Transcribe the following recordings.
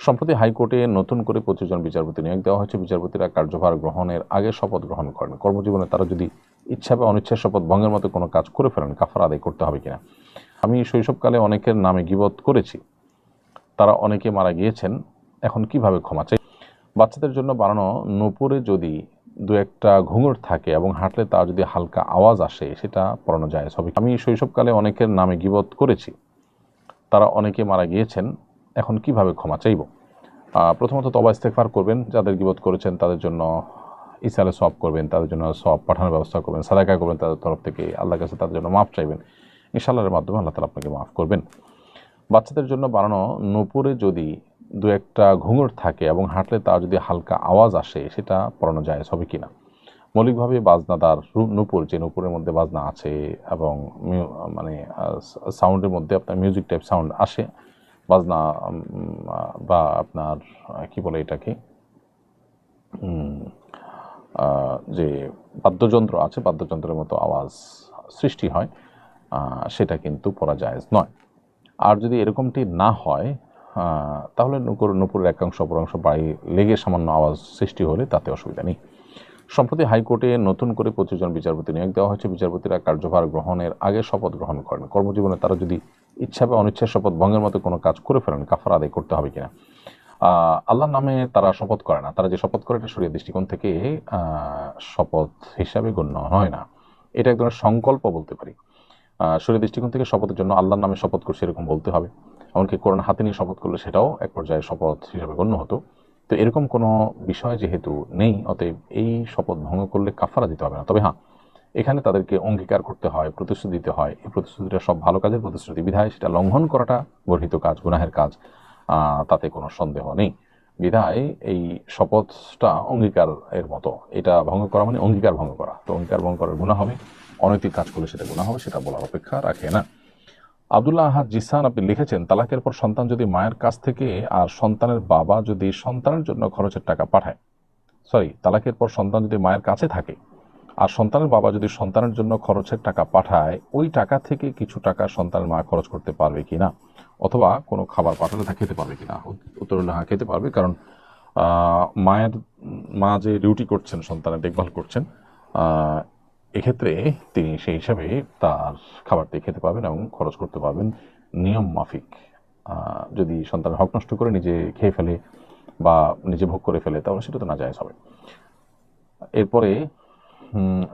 সম্প্রতি হাইকোর্টে নতুন করে 25 জন বিচারপতি নিয়োগ দেওয়া হয়েছে। বিচারপতিরা কার্যভার গ্রহণের আগে শপথ গ্রহণ করেন। কর্মজীবনে তারা যদি ইচ্ছা বা অনিচ্ছায় শপথ ভঙ্গের মতো কোনো কাজ করে ফেলেন, কাফারা আদায় করতে হবে কিনা। আমি শৈশবকালে অনেকের নামে গীবত করেছি, তারা অনেকে মারা গিয়েছেন, এখন কিভাবে ক্ষমা চাই। বাচ্চাদের জন্য বানানো নূপুরে যদি দু একটা ঘুঙুর থাকে এবং হাঁটলে তার যদি হালকা আওয়াজ আসে, সেটা পড়ানো যায় হবে। আমি শৈশবকালে অনেকের নামে গীবত করেছি, তারা অনেকে মারা গিয়েছেন, এখন কিভাবে ক্ষমা চাইব। প্রথমত তওবা ইস্তেগফার করবেন, যাদের গীবত করেছেন তাদের জন্য ইসালে সওয়াব করবেন, তাদের জন্য সওয়াব পাঠানোর ব্যবস্থা করবেন, সাদাকা করবেন তাদের তরফ থেকে, আল্লাহর কাছে তাদের জন্য মাফ চাইবেন। ইনশাআল্লাহর মাধ্যমে আল্লাহ তাআলা আপনাকে মাফ করবেন। বাচ্চাদের জন্য বানানো নূপুরে যদি দু একটা ঘুঙুর থাকে এবং হাঁটলে তার যদি হালকা আওয়াজ আসে, সেটা পড়ানো যায় হবে কিনা। মৌলিকভাবে বাজনাদার নূপুর, যে নূপুরের মধ্যে বাজনা আছে এবং মানে সাউন্ডের মধ্যে আপনার মিউজিক টাইপ সাউন্ড আসে, বাজনা বা আপনার কি বলে এটাকে, যে বাদ্যযন্ত্র আছে, বাদ্যযন্ত্রের মতো আওয়াজ সৃষ্টি হয়, সেটা কিন্তু পড়া জায়েজ নয়। আর যদি এরকমটি না হয়, তাহলে নূপুরের একাংশ অপরাংশ বাড়ি লেগে সামান্য আওয়াজ সৃষ্টি হলে তাতে অসুবিধা নেই। সম্প্রতি হাইকোর্টে নতুন করে 25 জন বিচারপতি নিয়োগ দেওয়া হয়েছে। বিচারপতিরা কার্যভার গ্রহণের আগে শপথ গ্রহণ করেন। কর্মজীবনে তারা যদি ইচ্ছা বা অনিচ্ছায় শপথ ভঙ্গের মতো কোনো কাজ করে ফেলেন, কাফারা আদায় করতে হবে কিনা। আল্লাহর নামে তারা শপথ করে না, তারা যে শপথ করে এটা শরীয়ত দৃষ্টিকোণ থেকে শপথ হিসাবে গণ্য হয় না। এটা এক ধরনের সংকল্প বলতে পারি। শরীয়ত দৃষ্টিকোণ থেকে শপথের জন্য আল্লাহর নামে শপথ করছে এরকম বলতে হবে। এমনকি কোরআন হাতে নিয়ে শপথ করলে সেটাও এক পর্যায়ে শপথ হিসাবে গণ্য হতো। তো এরকম কোনো বিষয় যেহেতু নেই, অতএব এই শপথ ভঙ্গ করলে কাফারা দিতে হবে না। তবে হ্যাঁ, এখানে তাদেরকে অঙ্গীকার করতে হয়, প্রতিশ্রুতি দিতে হয়। এই প্রতিশ্রুতিটা সব ভালো কাজের প্রতিশ্রুতি বিধায় সেটা লঙ্ঘন করাটা গর্হিত কাজ, গুনাহের কাজ, তাতে কোনো সন্দেহ নেই। বিধায় এই শপথটা অঙ্গীকার এর মতো, এটা ভঙ্গ করা মানে অঙ্গীকার ভঙ্গ করা। তো অঙ্গীকার ভঙ্গ করার গুনাহ হবে, অনৈতিক কাজ করলে সেটা গুনাহ হবে, সেটা বলার অপেক্ষা রাখে না। আব্দুল্লাহ আহাদ জিসান আপনি লিখেছেন, তালাকের পর সন্তান যদি মায়ের কাছ থেকে আর সন্তানের বাবা যদি সন্তানের জন্য খরচের টাকা পাঠায়, তালাকের পর সন্তান যদি মায়ের কাছে থাকে আর সন্তানের বাবা যদি সন্তানের জন্য খরচের টাকা পাঠায়, ওই টাকা থেকে কিছু টাকা সন্তানের মা খরচ করতে পারবে কিনা, অথবা কোনো খাবার পাঠালে তা খেতে পারবে কিনা। উত্তর হলো হ্যাঁ, খেতে পারবে। কারণ মা যে ডিউটি করছেন, সন্তানের দেখভাল করছেন, এক্ষেত্রে তিনি সেই হিসাবে তার খাবারটি খেতে পারবেন এবং খরচ করতে পারবেন নিয়ম মাফিক। যদি সন্তানের হক নষ্ট করে নিজে খেয়ে ফেলে বা নিজে ভোগ করে ফেলে, তাহলে সেটা তো না জায়েজ হবে। এরপরে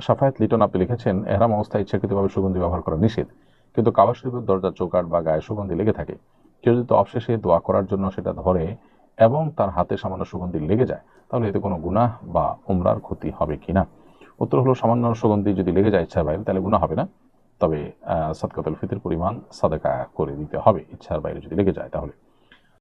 সাফায়াত লিটন আপনি লিখেছেন, এহরাম অবস্থায় ইচ্ছাকৃতভাবে সুগন্ধি ব্যবহার করা নিষেধ, কিন্তু কাবা শরীফের দরজা, চৌকাঠ বা গায়ে সুগন্ধি লেগে থাকে। কেউ যদি অবশেষে দোয়া করার জন্য সেটা ধরে এবং তার হাতে সামান্য সুগন্ধি লেগে যায়, তাহলে এতে কোনো গুনাহ বা উমরার ক্ষতি হবে কিনা। উত্তর হলো, সামান্য সুগন্ধি যদি লেগে যায় ইচ্ছার বাইরে, তাহলে গুনাহ হবে না। তবে সাদকাতুল ফিতর পরিমাণ সাদাকা করে দিতে হবে, ইচ্ছার বাইরে যদি লেগে যায় তাহলে।